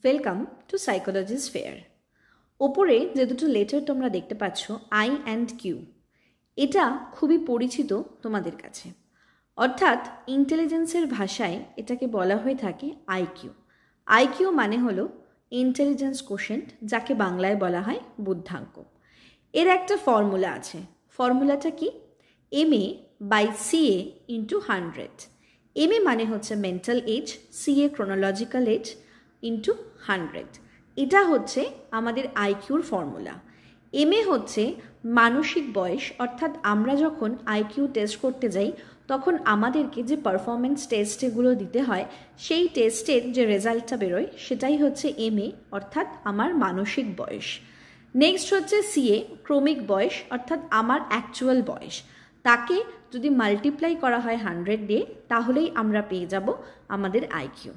Welcome to সাইকোলজিস fair. ওপরে যে দুটো লেটার তোমরা দেখতে পাচ্ছ আই অ্যান্ড কিউ, এটা খুবই পরিচিত তোমাদের কাছে। অর্থাৎ ইন্টেলিজেন্সের ভাষায় এটাকে বলা হয়ে থাকে আইকিউ। আইকিউ মানে হলো ইন্টেলিজেন্স কোশেন্ট, যাকে বাংলায় বলা হয় বুদ্ধাঙ্ক। এর একটা ফর্মুলা আছে। ফর্মুলাটা কি? MA/CA into 100। MA মানে হচ্ছে mental age, CA chronological age into 100। এটা হচ্ছে আমাদের আইকিউর ফর্মুলা। MA হচ্ছে মানসিক বয়স, অর্থাৎ আমরা যখন আইকিউ টেস্ট করতে যাই তখন আমাদেরকে যে পারফরমেন্স টেস্টগুলো দিতে হয়, সেই টেস্টের যে রেজাল্টটা বেরোয় সেটাই হচ্ছে MA, অর্থাৎ আমার মানসিক বয়স। নেক্সট হচ্ছে CA ক্রমিক বয়স, অর্থাৎ আমার অ্যাকচুয়াল বয়স। তাকে যদি মাল্টিপ্লাই করা হয় 100 দিয়ে, তাহলেই আমরা পেয়ে যাব আমাদের আইকিউ।